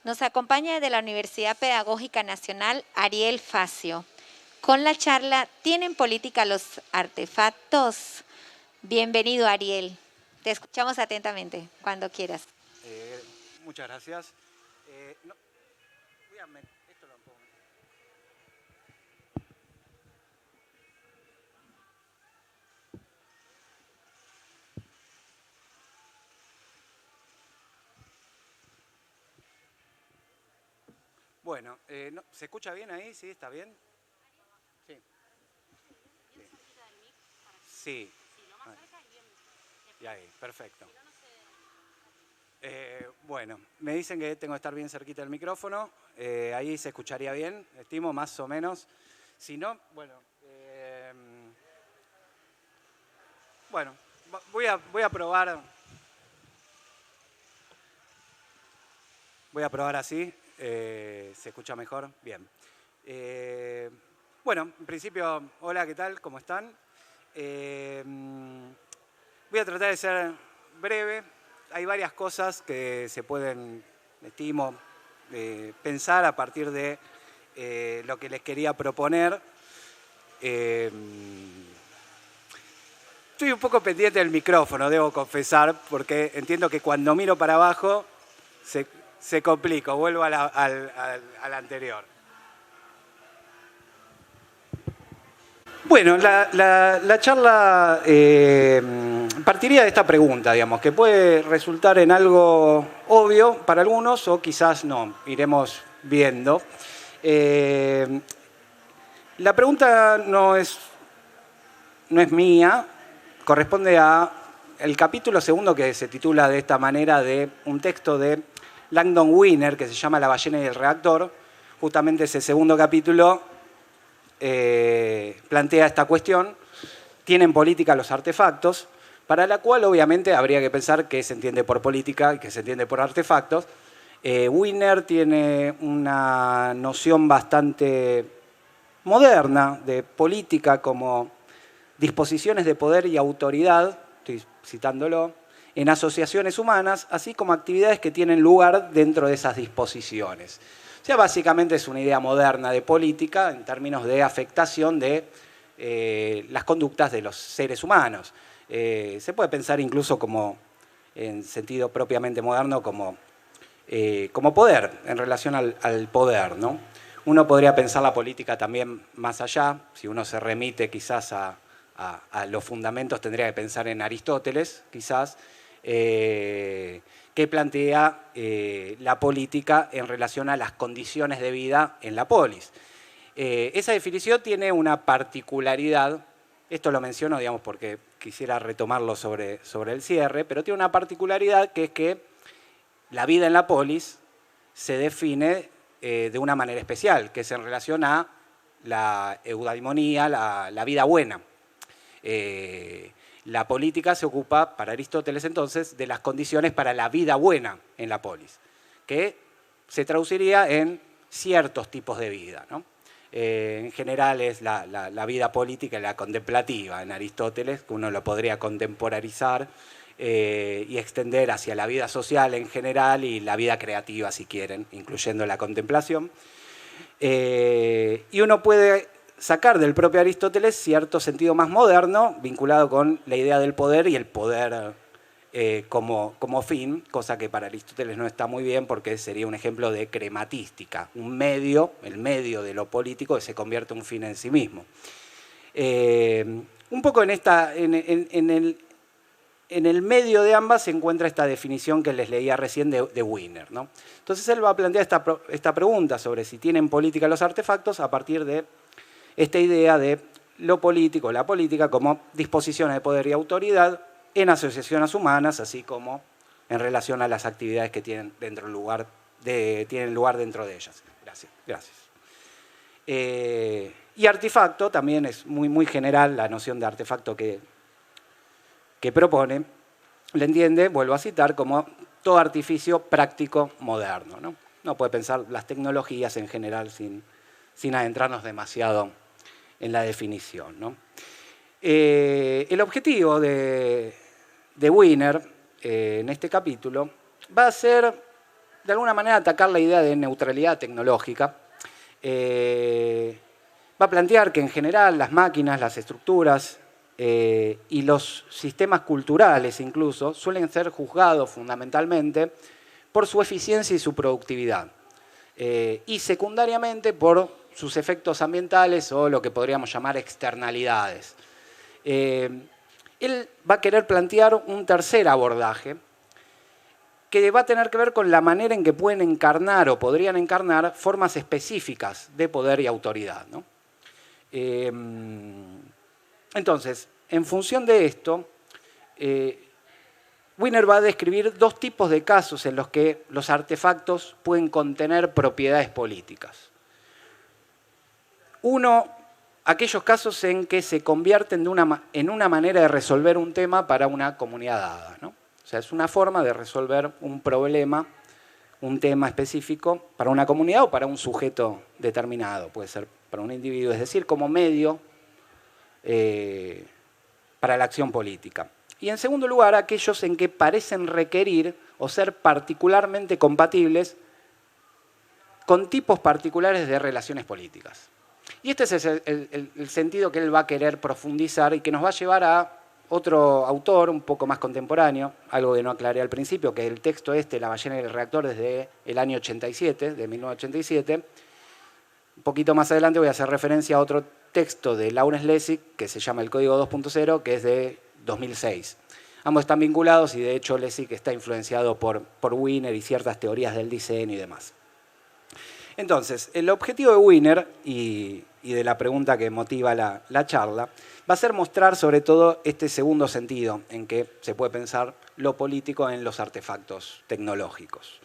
Nos acompaña de la Universidad Pedagógica Nacional Ariel Facio. Con la charla ¿Tienen política los artefactos? Bienvenido, Ariel. Te escuchamos atentamente, cuando quieras. Muchas gracias. Esto lo pongo. Bueno, ¿se escucha bien ahí? ¿Sí? ¿Está bien? Sí. Sí. Y ahí, perfecto. Bueno, me dicen que tengo que estar bien cerquita del micrófono. Ahí se escucharía bien, estimo más o menos. Si no, bueno, voy a probar. Voy a probar así. ¿Se escucha mejor? Bien. Bueno, en principio, hola, ¿qué tal? ¿Cómo están? Voy a tratar de ser breve. Hay varias cosas que se pueden, estimo, pensar a partir de lo que les quería proponer. Estoy un poco pendiente del micrófono, debo confesar, porque entiendo que cuando miro para abajo se complica. Vuelvo al anterior. Bueno, la charla partiría de esta pregunta, digamos, que puede resultar en algo obvio para algunos o quizás no, iremos viendo. La pregunta no es mía, corresponde a el capítulo segundo que se titula de esta manera de un texto de Langdon Winner que se llama La ballena y el reactor. Justamente ese segundo capítulo plantea esta cuestión. ¿Tienen política los artefactos? Para la cual obviamente habría que pensar qué se entiende por política y qué se entiende por artefactos. Winner tiene una noción bastante moderna de política como disposiciones de poder y autoridad, estoy citándolo, en asociaciones humanas, así como actividades que tienen lugar dentro de esas disposiciones. O sea, básicamente es una idea moderna de política en términos de afectación de las conductas de los seres humanos. Se puede pensar incluso como, en sentido propiamente moderno, como poder, en relación al poder, ¿no? Uno podría pensar la política también más allá, si uno se remite quizás a los fundamentos, tendría que pensar en Aristóteles, quizás, que plantea la política en relación a las condiciones de vida en la polis. Esa definición tiene una particularidad, esto lo menciono, digamos, porque quisiera retomarlo sobre el cierre, pero tiene una particularidad que es que la vida en la polis se define de una manera especial, que es en relación a la eudaimonía, la vida buena. La política se ocupa, para Aristóteles entonces, de las condiciones para la vida buena en la polis, que se traduciría en ciertos tipos de vida, ¿no? En general es la vida política y la contemplativa en Aristóteles, que uno lo podría contemporarizar y extender hacia la vida social en general y la vida creativa, si quieren, incluyendo la contemplación. Y uno puede sacar del propio Aristóteles cierto sentido más moderno vinculado con la idea del poder y el poder como fin, cosa que para Aristóteles no está muy bien porque sería un ejemplo de crematística, un medio, el medio de lo político que se convierte en un fin en sí mismo. Un poco en el medio de ambas se encuentra esta definición que les leía recién de Winner, ¿no? Entonces él va a plantear esta pregunta sobre si tienen política los artefactos a partir de esta idea de lo político, la política como disposiciones de poder y autoridad en asociaciones humanas, así como en relación a las actividades que tienen lugar dentro de ellas. Gracias. Y artefacto también es muy general la noción de artefacto que propone, le entiende, vuelvo a citar, como todo artificio práctico moderno, ¿no? No puede pensar las tecnologías en general sin adentrarnos demasiado en la definición, ¿no? El objetivo de Winner en este capítulo va a ser de alguna manera atacar la idea de neutralidad tecnológica. Va a plantear que en general las máquinas, las estructuras y los sistemas culturales incluso suelen ser juzgados fundamentalmente por su eficiencia y su productividad. Y secundariamente por sus efectos ambientales o lo que podríamos llamar externalidades. Él va a querer plantear un tercer abordaje que va a tener que ver con la manera en que pueden encarnar o podrían encarnar formas específicas de poder y autoridad, ¿no? Entonces, en función de esto, Wiener va a describir dos tipos de casos en los que los artefactos pueden contener propiedades políticas. Uno, aquellos casos en que se convierten en una manera de resolver un tema para una comunidad dada, ¿no? O sea, es una forma de resolver un problema, un tema específico para una comunidad o para un sujeto determinado, puede ser para un individuo, es decir, como medio para la acción política. Y en segundo lugar, aquellos en que parecen requerir o ser particularmente compatibles con tipos particulares de relaciones políticas. Y este es el sentido que él va a querer profundizar y que nos va a llevar a otro autor un poco más contemporáneo, algo que no aclaré al principio, que el texto La ballena y el reactor, desde el año 87, de 1987. Un poquito más adelante voy a hacer referencia a otro texto de Lawrence Lessig, que se llama El Código 2.0, que es de 2006. Ambos están vinculados y de hecho Lessig está influenciado por Wiener y ciertas teorías del diseño y demás. Entonces, el objetivo de Wiener y de la pregunta que motiva la charla va a ser mostrar sobre todo este segundo sentido en que se puede pensar lo político en los artefactos tecnológicos.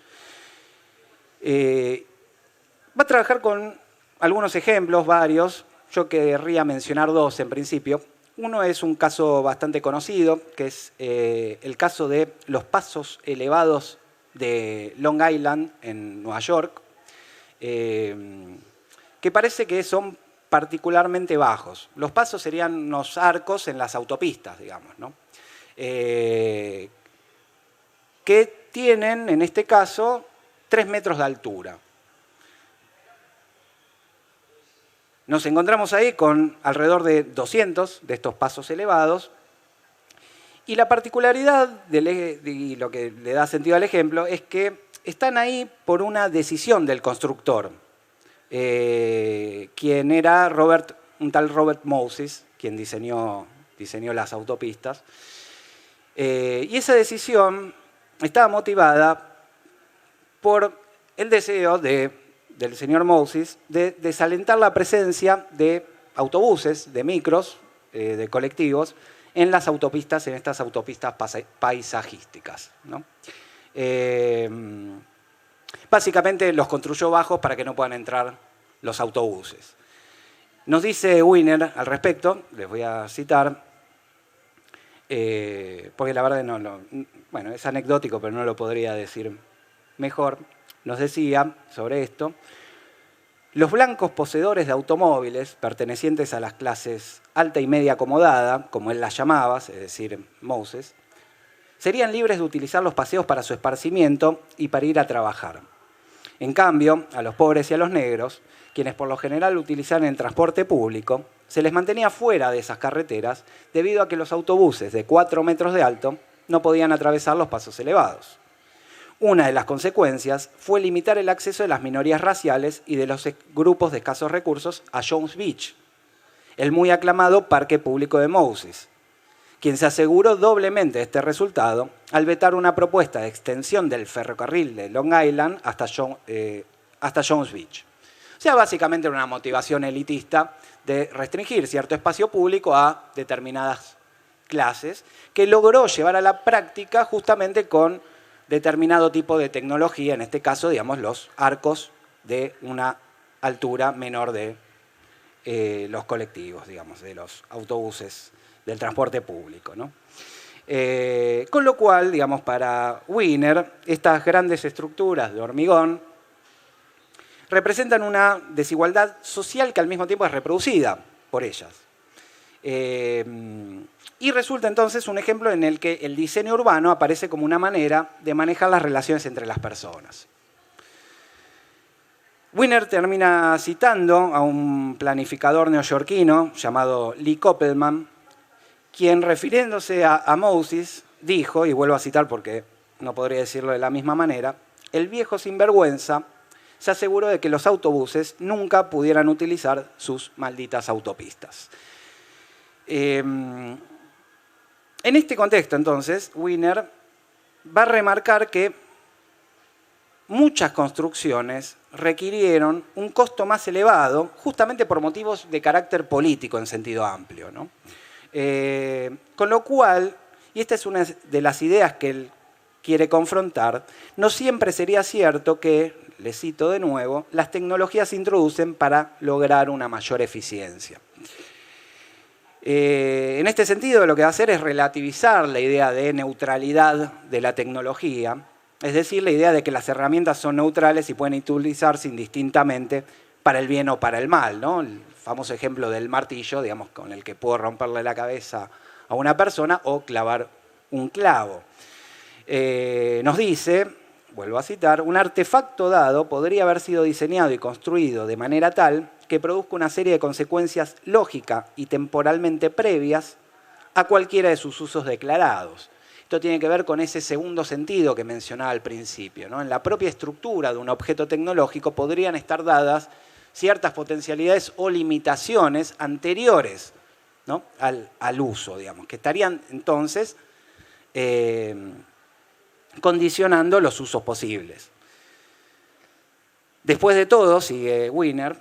Va a trabajar con algunos ejemplos, varios. Yo querría mencionar dos en principio. Uno es un caso bastante conocido, que es el caso de los pasos elevados de Long Island en Nueva York, que parece que son particularmente bajos. Los pasos serían unos arcos en las autopistas, digamos, ¿no? Que tienen, en este caso, 3 metros de altura. Nos encontramos ahí con alrededor de 200 de estos pasos elevados. Y la particularidad y lo que le da sentido al ejemplo es que están ahí por una decisión del constructor, quien era un tal Robert Moses, quien diseñó las autopistas. Y esa decisión estaba motivada por el deseo del señor Moses de desalentar la presencia de autobuses, de micros, de colectivos, en las autopistas, en estas autopistas paisajísticas, ¿no? Básicamente los construyó bajos para que no puedan entrar los autobuses. Nos dice Wiener al respecto, les voy a citar, porque la verdad bueno, es anecdótico, pero no lo podría decir mejor. Nos decía sobre esto: los blancos poseedores de automóviles pertenecientes a las clases alta y media acomodada, como él las llamaba, es decir, Moses, serían libres de utilizar los paseos para su esparcimiento y para ir a trabajar. En cambio, a los pobres y a los negros, quienes por lo general utilizaban el transporte público, se les mantenía fuera de esas carreteras debido a que los autobuses de 4 metros de alto no podían atravesar los pasos elevados. Una de las consecuencias fue limitar el acceso de las minorías raciales y de los grupos de escasos recursos a Jones Beach, el muy aclamado parque público de Moses, quien se aseguró doblemente de este resultado al vetar una propuesta de extensión del ferrocarril de Long Island hasta Jones Beach. O sea, básicamente una motivación elitista de restringir cierto espacio público a determinadas clases, que logró llevar a la práctica justamente con determinado tipo de tecnología, en este caso, digamos, los arcos de una altura menor de los colectivos, digamos, de los autobuses del transporte público, ¿no? Con lo cual, digamos, para Wiener, estas grandes estructuras de hormigón representan una desigualdad social que al mismo tiempo es reproducida por ellas. Y resulta entonces un ejemplo en el que el diseño urbano aparece como una manera de manejar las relaciones entre las personas. Wiener termina citando a un planificador neoyorquino llamado Lee Koppelman, quien refiriéndose a Moses dijo, y vuelvo a citar porque no podría decirlo de la misma manera, el viejo sinvergüenza se aseguró de que los autobuses nunca pudieran utilizar sus malditas autopistas. En este contexto, entonces, Wiener va a remarcar que muchas construcciones requirieron un costo más elevado, justamente por motivos de carácter político en sentido amplio, ¿no? Con lo cual, y esta es una de las ideas que él quiere confrontar, no siempre sería cierto que, le cito de nuevo, las tecnologías se introducen para lograr una mayor eficiencia. En este sentido, lo que va a hacer es relativizar la idea de neutralidad de la tecnología, es decir, la idea de que las herramientas son neutrales y pueden utilizarse indistintamente para el bien o para el mal, ¿no? El famoso ejemplo del martillo, digamos, con el que puedo romperle la cabeza a una persona o clavar un clavo. Nos dice, vuelvo a citar, un artefacto dado podría haber sido diseñado y construido de manera tal que produzca una serie de consecuencias lógicas y temporalmente previas a cualquiera de sus usos declarados. Esto tiene que ver con ese segundo sentido que mencionaba al principio, ¿no? En la propia estructura de un objeto tecnológico podrían estar dadas ciertas potencialidades o limitaciones anteriores, ¿no? al uso, digamos, que estarían entonces condicionando los usos posibles. Después de todo, sigue Wiener,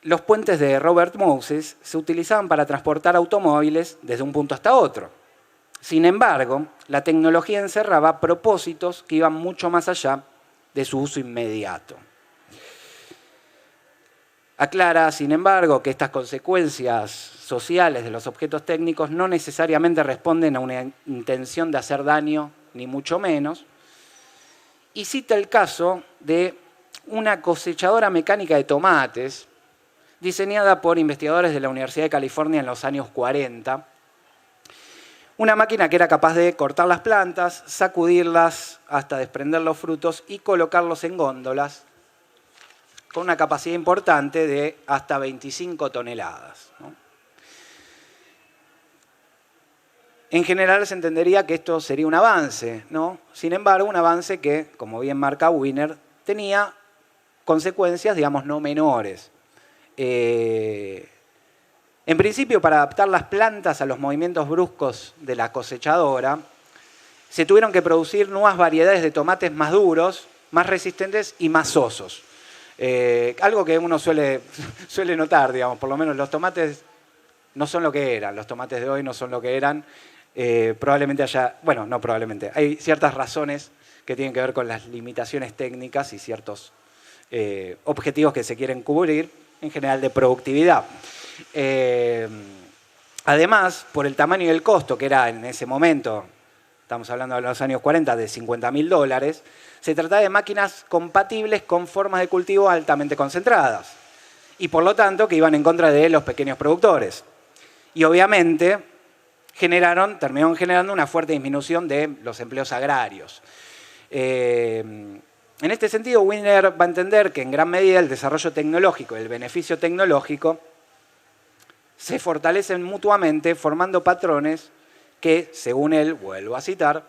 los puentes de Robert Moses se utilizaban para transportar automóviles desde un punto hasta otro. Sin embargo, la tecnología encerraba propósitos que iban mucho más allá de su uso inmediato. Aclara, sin embargo, que estas consecuencias sociales de los objetos técnicos no necesariamente responden a una intención de hacer daño, ni mucho menos, y cita el caso de una cosechadora mecánica de tomates diseñada por investigadores de la Universidad de California en los años 40. Una máquina que era capaz de cortar las plantas, sacudirlas hasta desprender los frutos y colocarlos en góndolas con una capacidad importante de hasta 25 toneladas, ¿no? En general se entendería que esto sería un avance, ¿no? Sin embargo, un avance que, como bien marca Wiener, tenía consecuencias, digamos, no menores. En principio, para adaptar las plantas a los movimientos bruscos de la cosechadora, se tuvieron que producir nuevas variedades de tomates más duros, más resistentes y más sosos. Algo que uno suele notar, digamos, por lo menos los tomates no son lo que eran, los tomates de hoy no son lo que eran. Probablemente haya, bueno, no probablemente, hay ciertas razones que tienen que ver con las limitaciones técnicas y ciertos objetivos que se quieren cubrir, en general de productividad. Además, por el tamaño y el costo, que era en ese momento, estamos hablando de los años 40, de $50.000, se trataba de máquinas compatibles con formas de cultivo altamente concentradas y por lo tanto que iban en contra de los pequeños productores. Y obviamente terminaron generando una fuerte disminución de los empleos agrarios. En este sentido, Wiener va a entender que en gran medida el desarrollo tecnológico y el beneficio tecnológico se fortalecen mutuamente formando patrones que, según él, vuelvo a citar,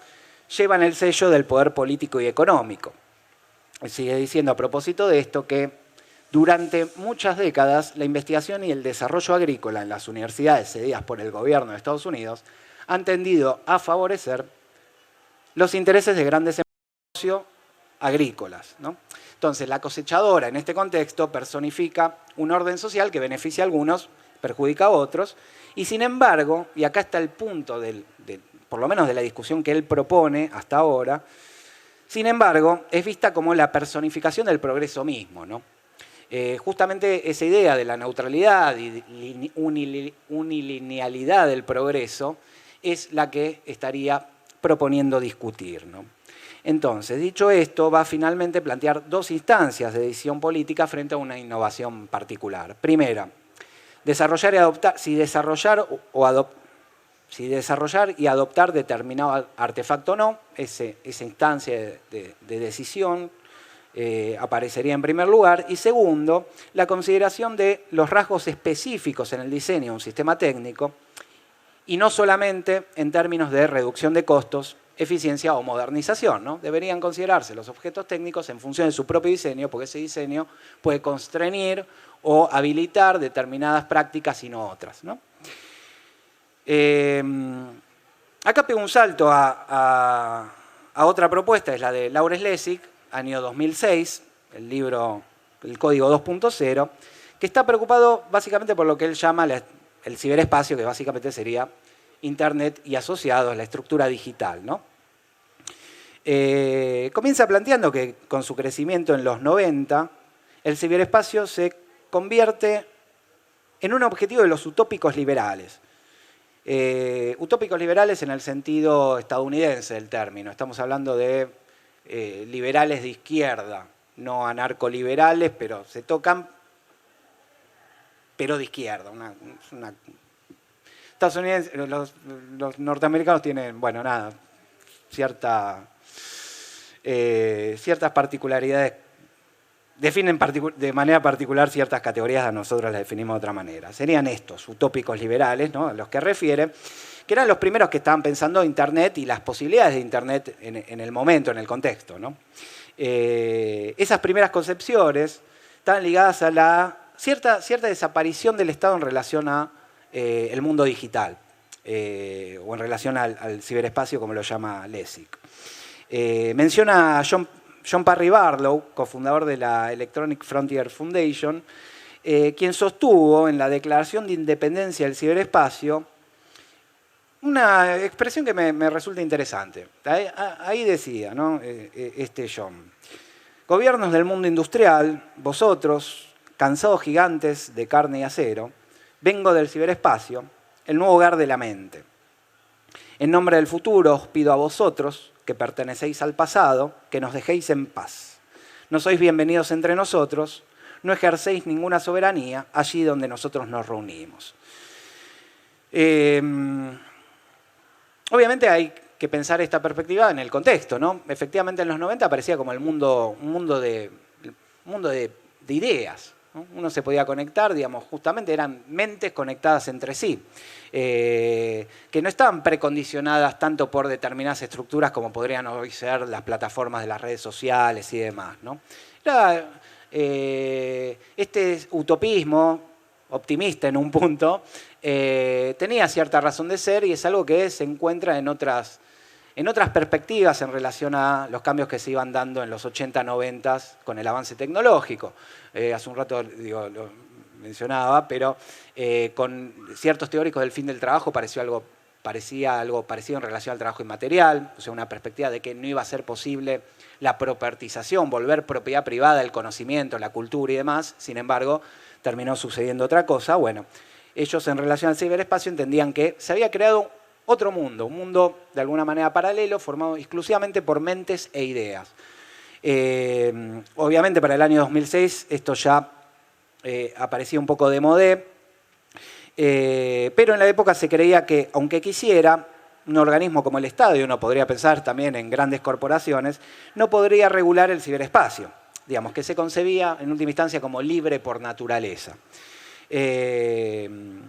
llevan el sello del poder político y económico. Sigue diciendo a propósito de esto que durante muchas décadas la investigación y el desarrollo agrícola en las universidades cedidas por el gobierno de Estados Unidos han tendido a favorecer los intereses de grandes negocios agrícolas, ¿no? Entonces, la cosechadora en este contexto personifica un orden social que beneficia a algunos, perjudica a otros, y sin embargo, y acá está el punto por lo menos de la discusión que él propone hasta ahora, sin embargo, es vista como la personificación del progreso mismo, ¿no? Justamente esa idea de la neutralidad y unilinealidad del progreso es la que estaría proponiendo discutir, ¿no? Entonces, dicho esto, va a finalmente plantear dos instancias de decisión política frente a una innovación particular. Primera, desarrollar y adoptar, si desarrollar y adoptar determinado artefacto o no, esa instancia de decisión aparecería en primer lugar. Y segundo, la consideración de los rasgos específicos en el diseño de un sistema técnico y no solamente en términos de reducción de costos, eficiencia o modernización, ¿no? Deberían considerarse los objetos técnicos en función de su propio diseño, porque ese diseño puede constreñir o habilitar determinadas prácticas y no otras, ¿no? Acá pego un salto a otra propuesta, es la de Lawrence Lessig, año 2006, el libro El Código 2.0, que está preocupado básicamente por lo que él llama el ciberespacio, que básicamente sería Internet y asociados, la estructura digital, ¿no? Comienza planteando que con su crecimiento en los 90, el ciberespacio se convierte en un objetivo de los utópicos liberales. Utópicos liberales en el sentido estadounidense del término. Estamos hablando de liberales de izquierda, no anarcoliberales, pero se tocan, pero de izquierda. Los norteamericanos tienen, bueno, nada, ciertas particularidades, definen de manera particular ciertas categorías, a nosotros las definimos de otra manera. Serían estos, utópicos liberales, ¿no?, a los que refiere, que eran los primeros que estaban pensando Internet y las posibilidades de Internet en el momento, en el contexto, ¿no? Esas primeras concepciones estaban ligadas a la cierta desaparición del Estado en relación a el mundo digital, o en relación al ciberespacio, como lo llama Lessig. Menciona a John Parry Barlow, cofundador de la Electronic Frontier Foundation, quien sostuvo en la Declaración de Independencia del Ciberespacio una expresión que me resulta interesante. Ahí decía, ¿no?, John: gobiernos del mundo industrial, vosotros, cansados gigantes de carne y acero, vengo del ciberespacio, el nuevo hogar de la mente. En nombre del futuro os pido a vosotros, que pertenecéis al pasado, que nos dejéis en paz. No sois bienvenidos entre nosotros, no ejercéis ninguna soberanía allí donde nosotros nos reunimos. Obviamente hay que pensar esta perspectiva en el contexto, ¿no? Efectivamente en los 90 parecía como un mundo de ideas, ¿no? Uno se podía conectar, digamos, justamente eran mentes conectadas entre sí, que no estaban precondicionadas tanto por determinadas estructuras como podrían hoy ser las plataformas de las redes sociales y demás, ¿no? Era este utopismo optimista en un punto, tenía cierta razón de ser y es algo que se encuentra en otras perspectivas en relación a los cambios que se iban dando en los 80, 90 con el avance tecnológico. Hace un rato lo mencionaba, pero con ciertos teóricos del fin del trabajo parecía algo parecido en relación al trabajo inmaterial, o sea, una perspectiva de que no iba a ser posible la propertización, volver propiedad privada el conocimiento, la cultura y demás. Sin embargo, terminó sucediendo otra cosa. Bueno, ellos en relación al ciberespacio entendían que se había creado otro mundo, un mundo de alguna manera paralelo, formado exclusivamente por mentes e ideas. Obviamente para el año 2006 esto ya aparecía un poco de modé, pero en la época se creía que, aunque quisiera, un organismo como el Estado, y uno podría pensar también en grandes corporaciones, no podría regular el ciberespacio, digamos, que se concebía en última instancia como libre por naturaleza. James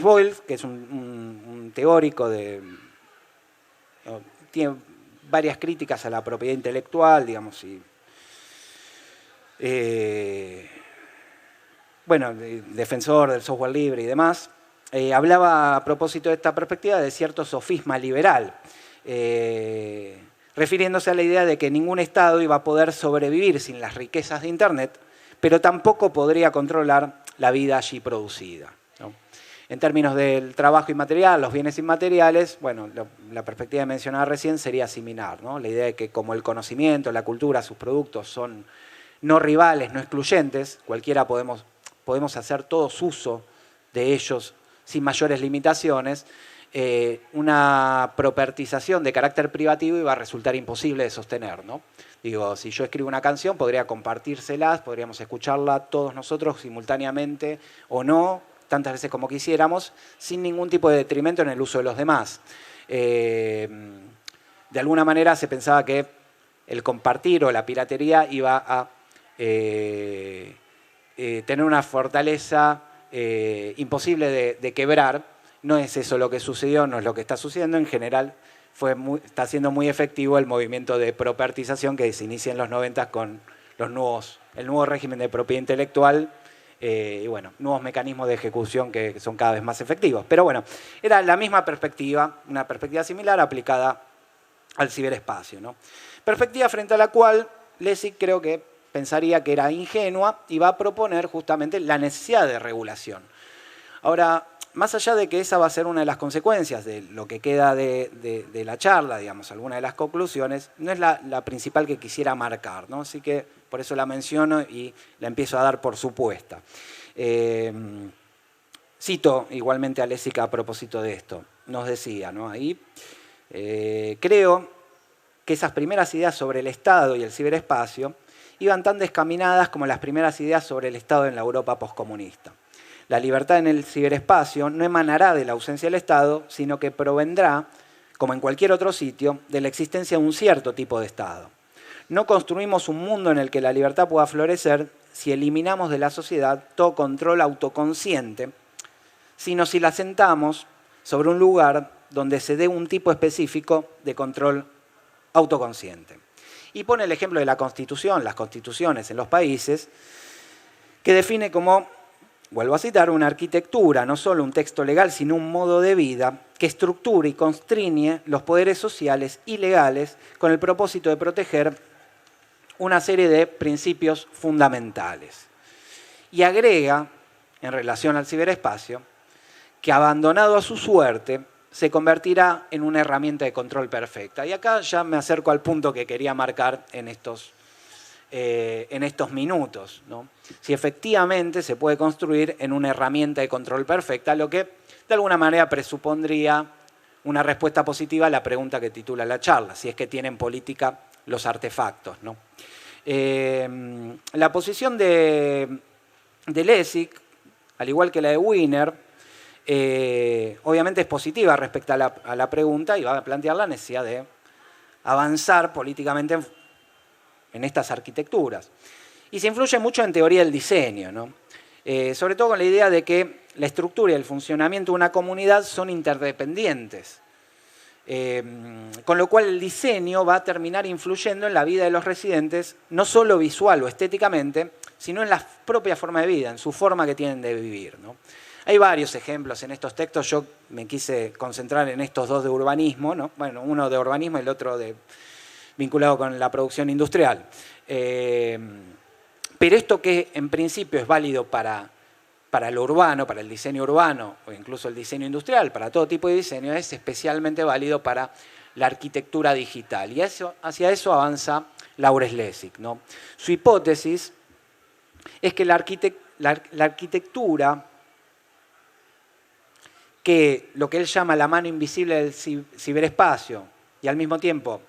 Boyle, que es un teórico tiene varias críticas a la propiedad intelectual, digamos, y defensor del software libre y demás, hablaba a propósito de esta perspectiva de cierto sofisma liberal, refiriéndose a la idea de que ningún Estado iba a poder sobrevivir sin las riquezas de Internet, pero tampoco podría controlar la vida allí producida, ¿no? En términos del trabajo inmaterial, los bienes inmateriales, bueno, la perspectiva que mencionaba recién sería similar, ¿no? La idea de que como el conocimiento, la cultura, sus productos son no rivales, no excluyentes, cualquiera podemos hacer todos uso de ellos sin mayores limitaciones, una propertización de carácter privativo iba a resultar imposible de sostener, ¿no? Digo, si yo escribo una canción, podría compartírselas, podríamos escucharla todos nosotros simultáneamente o no, tantas veces como quisiéramos, sin ningún tipo de detrimento en el uso de los demás. De alguna manera se pensaba que el compartir o la piratería iba a tener una fortaleza imposible de quebrar. No es eso lo que sucedió, no es lo que está sucediendo. En general está siendo muy efectivo el movimiento de propertización que se inicia en los 90 con el nuevo régimen de propiedad intelectual y bueno, nuevos mecanismos de ejecución que son cada vez más efectivos. Pero bueno, era la misma perspectiva, una perspectiva similar aplicada al ciberespacio, ¿no? Perspectiva frente a la cual Lessig creo que pensaría que era ingenua y va a proponer justamente la necesidad de regulación. Ahora, más allá de que esa va a ser una de las consecuencias de lo que queda de la charla, digamos, alguna de las conclusiones, no es la principal que quisiera marcar, ¿no? Así que por eso la menciono y la empiezo a dar por supuesta. Cito igualmente a Lessig a propósito de esto. Nos decía, ¿no? Ahí, creo que esas primeras ideas sobre el Estado y el ciberespacio iban tan descaminadas como las primeras ideas sobre el Estado en la Europa poscomunista. La libertad en el ciberespacio no emanará de la ausencia del Estado, sino que provendrá, como en cualquier otro sitio, de la existencia de un cierto tipo de Estado. No construimos un mundo en el que la libertad pueda florecer si eliminamos de la sociedad todo control autoconsciente, sino si la sentamos sobre un lugar donde se dé un tipo específico de control autoconsciente. Y pone el ejemplo de la Constitución, las constituciones en los países, que define como, vuelvo a citar, una arquitectura, no solo un texto legal, sino un modo de vida que estructure y constriñe los poderes sociales y legales con el propósito de proteger una serie de principios fundamentales. Y agrega, en relación al ciberespacio, que abandonado a su suerte, se convertirá en una herramienta de control perfecta. Y acá ya me acerco al punto que quería marcar en estos minutos, ¿no? Si efectivamente se puede construir en una herramienta de control perfecta, lo que de alguna manera presupondría una respuesta positiva a la pregunta que titula la charla, si es que tienen política los artefactos, ¿no? La posición de Lessig, al igual que la de Wiener, obviamente es positiva respecto a la pregunta y va a plantear la necesidad de avanzar políticamente en estas arquitecturas. Y se influye mucho en teoría del diseño, ¿no? Sobre todo con la idea de que la estructura y el funcionamiento de una comunidad son interdependientes. Con lo cual el diseño va a terminar influyendo en la vida de los residentes, no solo visual o estéticamente, sino en la propia forma de vida, en su forma que tienen de vivir, ¿no? Hay varios ejemplos en estos textos, yo me quise concentrar en estos dos de urbanismo, ¿no? Bueno, uno de urbanismo y el otro vinculado con la producción industrial. Pero esto que en principio es válido para lo urbano, para el diseño urbano o incluso el diseño industrial, para todo tipo de diseño, es especialmente válido para la arquitectura digital. Y hacia eso avanza Laurence Lessig, ¿no? Su hipótesis es que la arquitectura, que lo que él llama la mano invisible del ciberespacio y al mismo tiempo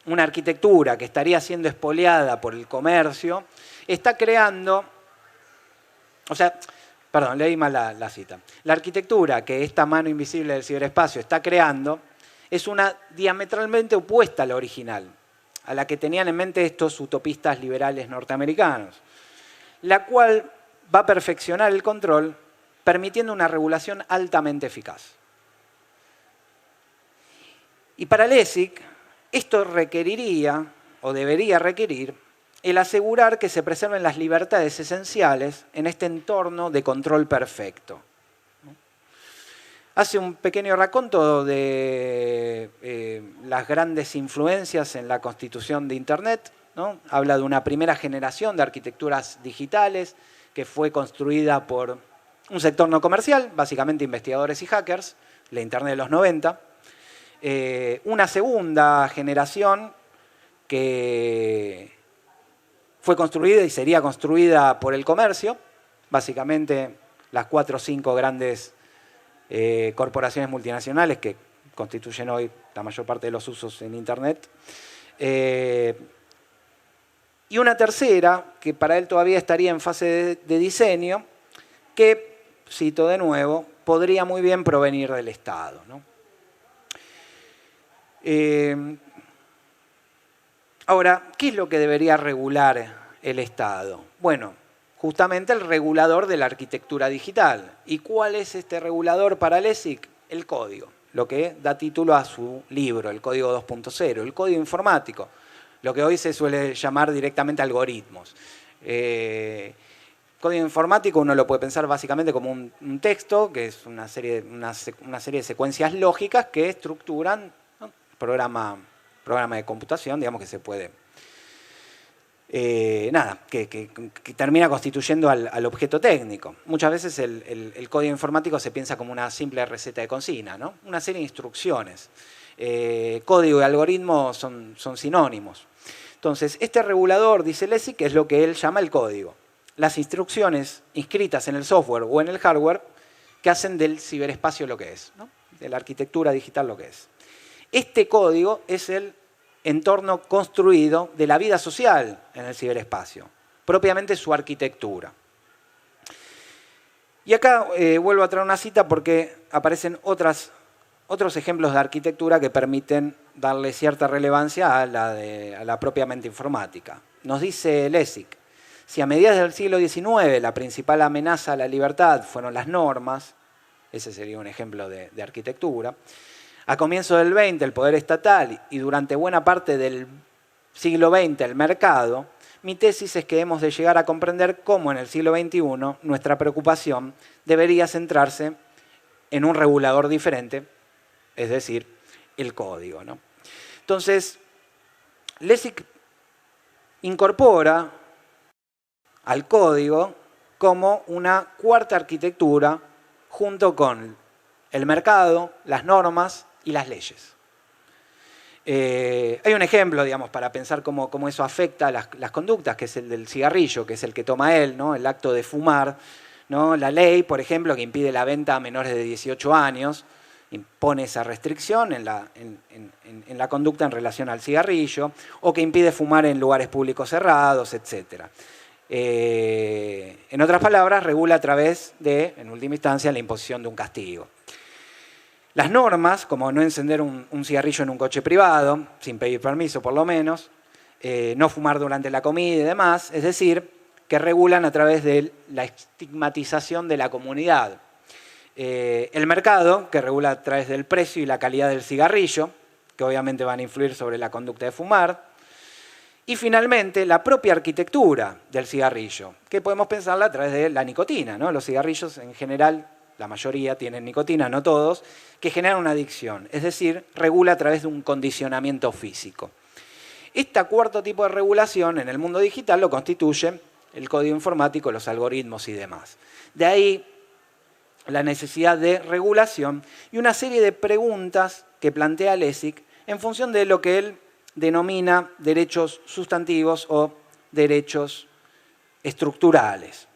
una arquitectura que estaría siendo expoliada por el comercio, está creando, leí mal la cita. La arquitectura que esta mano invisible del ciberespacio está creando es una diametralmente opuesta a la original, a la que tenían en mente estos utopistas liberales norteamericanos, la cual va a perfeccionar el control permitiendo una regulación altamente eficaz. Y para Lessig, esto requeriría, o debería requerir, el asegurar que se preserven las libertades esenciales en este entorno de control perfecto. Hace un pequeño raconto de las grandes influencias en la constitución de Internet, ¿no? Habla de una primera generación de arquitecturas digitales que fue construida por un sector no comercial, básicamente investigadores y hackers, la Internet de los 90. Una segunda generación que fue construida y sería construida por el comercio, básicamente las 4 o 5 grandes corporaciones multinacionales que constituyen hoy la mayor parte de los usos en Internet. Y una tercera, que para él todavía estaría en fase de diseño, que, cito de nuevo, podría muy bien provenir del Estado, ¿no? Ahora, ¿qué es lo que debería regular el Estado? Bueno, justamente el regulador de la arquitectura digital. ¿Y cuál es este regulador para Lessig? El código, lo que da título a su libro, el Código 2.0, el código informático, lo que hoy se suele llamar directamente algoritmos. Código informático uno lo puede pensar básicamente como un texto, que es una serie de secuencias lógicas que estructuran, ¿no?, programa de computación, digamos, que se puede... que termina constituyendo al objeto técnico. Muchas veces el código informático se piensa como una simple receta de cocina, ¿no? Una serie de instrucciones. Código y algoritmo son sinónimos. Entonces, este regulador, dice Lessig, que es lo que él llama el código. Las instrucciones inscritas en el software o en el hardware que hacen del ciberespacio lo que es, ¿no?, de la arquitectura digital lo que es. Este código es el entorno construido de la vida social en el ciberespacio, propiamente su arquitectura. Y acá vuelvo a traer una cita porque aparecen otros ejemplos de arquitectura que permiten darle cierta relevancia a la propiamente informática. Nos dice Lessig: si a mediados del siglo XIX la principal amenaza a la libertad fueron las normas, ese sería un ejemplo de arquitectura, a comienzos del XX el poder estatal y durante buena parte del siglo XX el mercado, mi tesis es que hemos de llegar a comprender cómo en el siglo XXI nuestra preocupación debería centrarse en un regulador diferente, es decir, el código, ¿no? Entonces, Lessig incorpora al código como una cuarta arquitectura junto con el mercado, las normas y las leyes. Hay un ejemplo, digamos, para pensar cómo eso afecta a las conductas, que es el del cigarrillo, que es el que toma él, ¿no?, el acto de fumar, ¿no? La ley, por ejemplo, que impide la venta a menores de 18 años, impone esa restricción en la conducta en relación al cigarrillo, o que impide fumar en lugares públicos cerrados, etc. En otras palabras, regula a través de, en última instancia, la imposición de un castigo. Las normas, como no encender un cigarrillo en un coche privado, sin pedir permiso por lo menos, no fumar durante la comida y demás, es decir, que regulan a través de la estigmatización de la comunidad. El mercado, que regula a través del precio y la calidad del cigarrillo, que obviamente van a influir sobre la conducta de fumar. Y finalmente, la propia arquitectura del cigarrillo, que podemos pensarla a través de la nicotina, ¿no? Los cigarrillos en general, la mayoría tienen nicotina, no todos, que generan una adicción, es decir, regula a través de un condicionamiento físico. Este cuarto tipo de regulación en el mundo digital lo constituye el código informático, los algoritmos y demás. De ahí la necesidad de regulación y una serie de preguntas que plantea Lessig en función de lo que él denomina derechos sustantivos o derechos estructurales.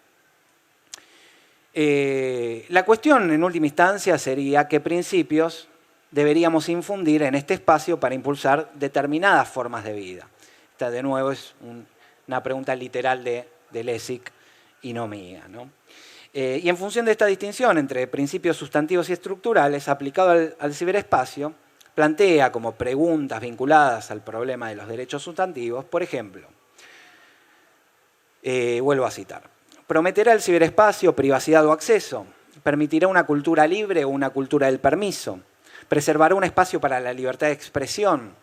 La cuestión, en última instancia, sería qué principios deberíamos infundir en este espacio para impulsar determinadas formas de vida. Esta, de nuevo, es una pregunta literal de Lessig y no mía, ¿no? Y en función de esta distinción entre principios sustantivos y estructurales, aplicado al ciberespacio, plantea como preguntas vinculadas al problema de los derechos sustantivos, por ejemplo, vuelvo a citar: ¿prometerá el ciberespacio privacidad o acceso? ¿Permitirá una cultura libre o una cultura del permiso? ¿Preservará un espacio para la libertad de expresión?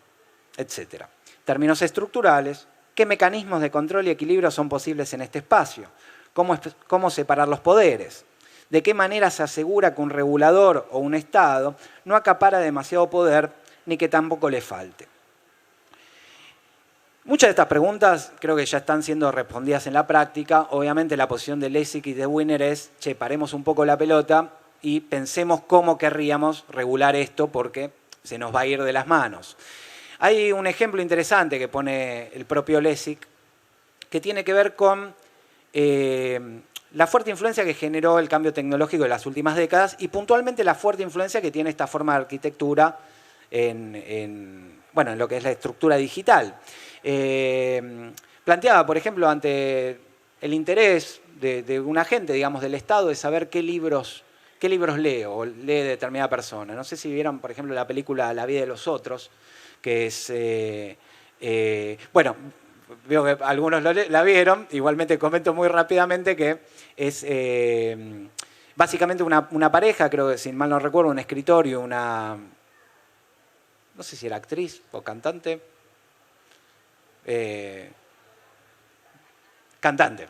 Etcétera. Términos estructurales: ¿qué mecanismos de control y equilibrio son posibles en este espacio? ¿Cómo separar los poderes? ¿De qué manera se asegura que un regulador o un Estado no acapara demasiado poder ni que tampoco le falte? Muchas de estas preguntas creo que ya están siendo respondidas en la práctica. Obviamente la posición de Lessig y de Wiener es: che, paremos un poco la pelota y pensemos cómo querríamos regular esto porque se nos va a ir de las manos. Hay un ejemplo interesante que pone el propio Lessig que tiene que ver con la fuerte influencia que generó el cambio tecnológico de las últimas décadas y puntualmente la fuerte influencia que tiene esta forma de arquitectura en lo que es la estructura digital. Planteaba, por ejemplo, ante el interés de un agente, digamos, del Estado, de saber qué qué libros leo o lee determinada persona. No sé si vieron, por ejemplo, la película La vida de los otros, que es, bueno, veo que algunos la vieron, igualmente comento muy rápidamente que es básicamente una pareja, creo que si mal no recuerdo, un escritor y una, no sé si era actriz o cantante, cantante,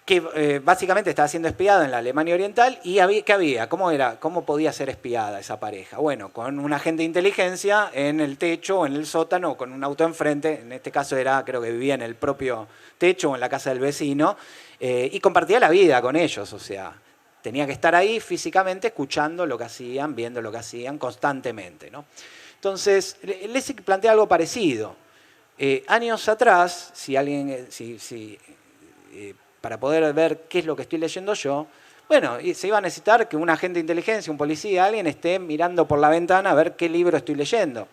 que básicamente estaba siendo espiada en la Alemania Oriental. ¿Y qué había? ¿Cómo podía ser espiada esa pareja? Bueno, con un agente de inteligencia en el techo o en el sótano, con un auto enfrente. En este caso creo que vivía en el propio techo o en la casa del vecino, y compartía la vida con ellos. O sea, tenía que estar ahí físicamente escuchando lo que hacían, viendo lo que hacían constantemente, ¿no? Entonces, Lessig plantea algo parecido. Años atrás, para poder ver qué es lo que estoy leyendo yo, bueno, se iba a necesitar que un agente de inteligencia, un policía, alguien esté mirando por la ventana a ver qué libro estoy leyendo.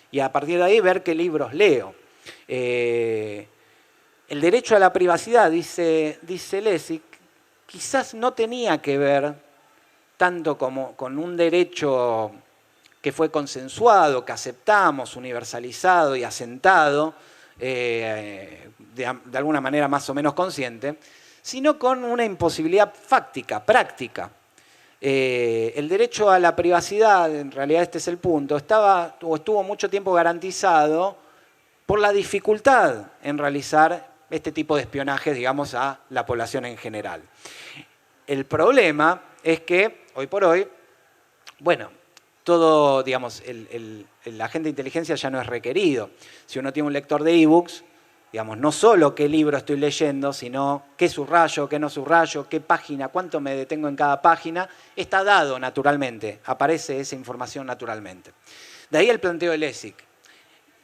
Y a partir de ahí ver qué libros leo. El derecho a la privacidad, dice Lessig, quizás no tenía que ver tanto como con un derecho que fue consensuado, que aceptamos, universalizado y asentado, de alguna manera más o menos consciente, sino con una imposibilidad fáctica, práctica. El derecho a la privacidad, en realidad este es el punto, estuvo mucho tiempo garantizado por la dificultad en realizar este tipo de espionaje, digamos, a la población en general. El problema es que, hoy por hoy, bueno, todo, digamos, el agente de inteligencia ya no es requerido. Si uno tiene un lector de ebooks, digamos, no solo qué libro estoy leyendo, sino qué subrayo, qué no subrayo, qué página, cuánto me detengo en cada página, está dado naturalmente, aparece esa información naturalmente. De ahí el planteo de Lessig,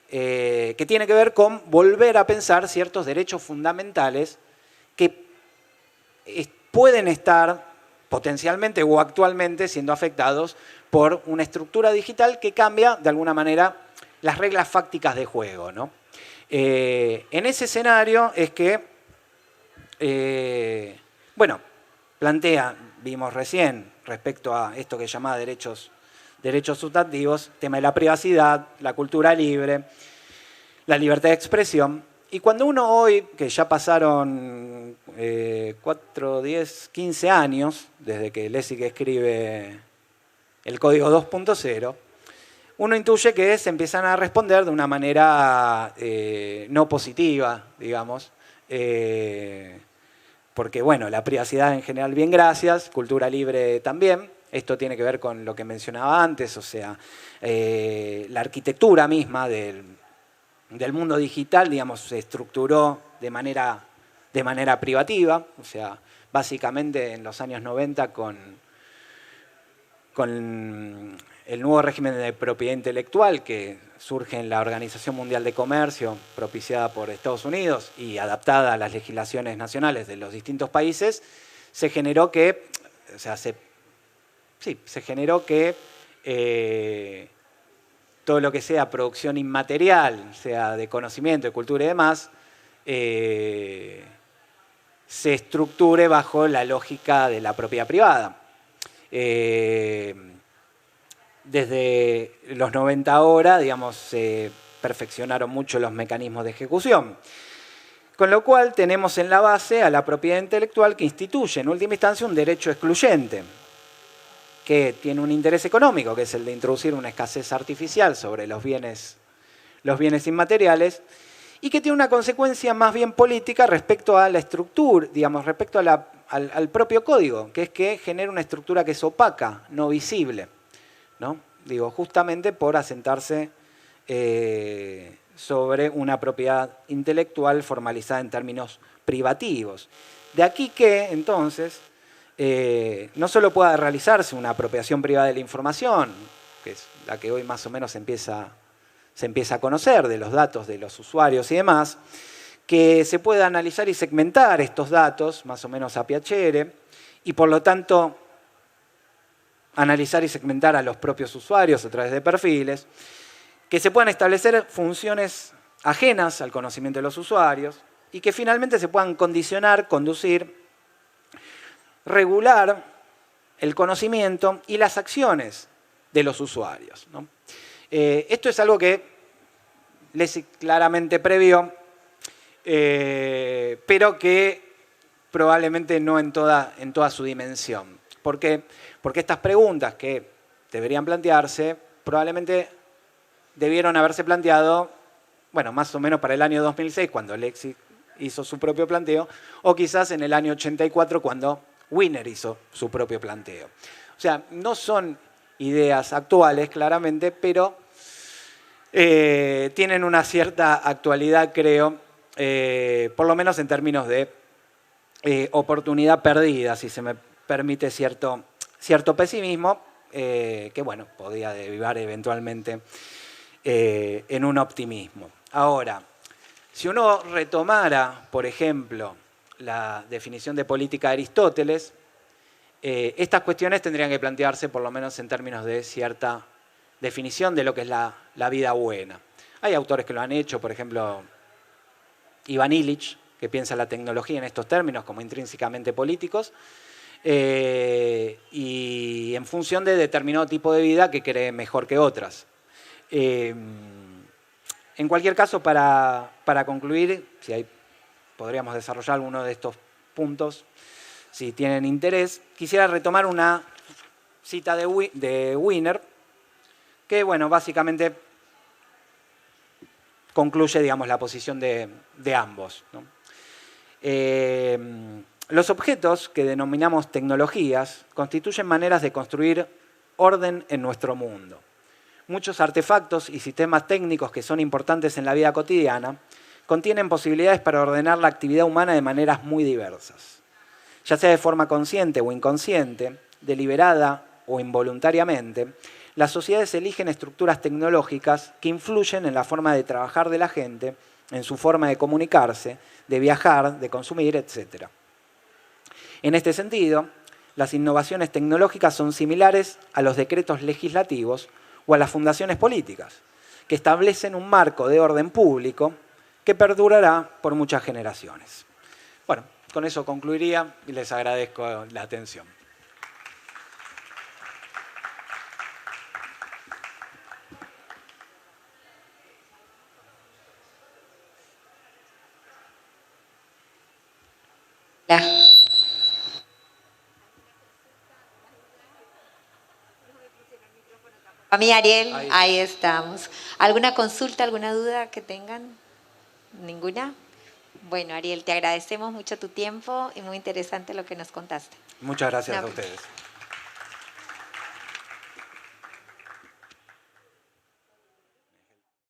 que tiene que ver con volver a pensar ciertos derechos fundamentales que pueden estar potencialmente o actualmente siendo afectados por una estructura digital que cambia de alguna manera las reglas fácticas de juego, ¿no? En ese escenario es que, bueno, vimos recién respecto a esto que llamaba derechos sustantivos, tema de la privacidad, la cultura libre, la libertad de expresión. Y cuando uno hoy, que ya pasaron 4, 10, 15 años, desde que Lessig escribe el Código 2.0, uno intuye que se empiezan a responder de una manera no positiva, digamos, porque, bueno, la privacidad en general, bien, gracias, cultura libre también. Esto tiene que ver con lo que mencionaba antes, o sea, la arquitectura misma del mundo digital, digamos, se estructuró de manera privativa, o sea, básicamente en los años 90 con el nuevo régimen de propiedad intelectual que surge en la Organización Mundial de Comercio, propiciada por Estados Unidos y adaptada a las legislaciones nacionales de los distintos países, se generó que, o sea, se generó que todo lo que sea producción inmaterial, sea de conocimiento, de cultura y demás, se estructure bajo la lógica de la propiedad privada. Desde los 90 ahora, digamos, se perfeccionaron mucho los mecanismos de ejecución. Con lo cual tenemos en la base a la propiedad intelectual que instituye en última instancia un derecho excluyente, que tiene un interés económico, que es el de introducir una escasez artificial sobre los bienes inmateriales, y que tiene una consecuencia más bien política respecto a la estructura, digamos, respecto a al propio código, que es que genera una estructura que es opaca, no visible, ¿no? Digo, justamente por asentarse sobre una propiedad intelectual formalizada en términos privativos. De aquí que, entonces, no solo pueda realizarse una apropiación privada de la información, que es la que hoy más o menos se empieza a conocer, de los datos de los usuarios y demás, que se pueda analizar y segmentar estos datos, más o menos a piacere, y por lo tanto analizar y segmentar a los propios usuarios a través de perfiles, que se puedan establecer funciones ajenas al conocimiento de los usuarios y que finalmente se puedan condicionar, conducir, regular el conocimiento y las acciones de los usuarios, ¿no? Esto es algo que Lessig claramente previó, pero que probablemente no en toda su dimensión. ¿Por qué? Porque estas preguntas que deberían plantearse probablemente debieron haberse planteado, bueno, más o menos para el año 2006, cuando Lessig hizo su propio planteo, o quizás en el año 84, cuando Wiener hizo su propio planteo. O sea, no son ideas actuales, claramente, pero tienen una cierta actualidad, creo, por lo menos en términos de oportunidad perdida, si se me permite cierto pesimismo, que bueno, podía derivar eventualmente en un optimismo. Ahora, si uno retomara, por ejemplo, la definición de política de Aristóteles, estas cuestiones tendrían que plantearse por lo menos en términos de cierta definición de lo que es la vida buena. Hay autores que lo han hecho, por ejemplo, Ivan Illich, que piensa la tecnología en estos términos como intrínsecamente políticos, y en función de determinado tipo de vida que cree mejor que otras. En cualquier caso, para concluir, si podríamos desarrollar alguno de estos puntos, si tienen interés, quisiera retomar una cita de Wiener, que, bueno, básicamente concluye, digamos, la posición de ambos, ¿no? Los objetos que denominamos tecnologías constituyen maneras de construir orden en nuestro mundo. Muchos artefactos y sistemas técnicos que son importantes en la vida cotidiana contienen posibilidades para ordenar la actividad humana de maneras muy diversas. Ya sea de forma consciente o inconsciente, deliberada o involuntariamente, las sociedades eligen estructuras tecnológicas que influyen en la forma de trabajar de la gente, en su forma de comunicarse, de viajar, de consumir, etc. En este sentido, las innovaciones tecnológicas son similares a los decretos legislativos o a las fundaciones políticas, que establecen un marco de orden público que perdurará por muchas generaciones. Bueno, con eso concluiría y les agradezco la atención. A mí, Ariel, ahí estamos. ¿Alguna consulta, alguna duda que tengan? ¿Ninguna? Bueno, Ariel, te agradecemos mucho tu tiempo y muy interesante lo que nos contaste. Muchas gracias a ustedes.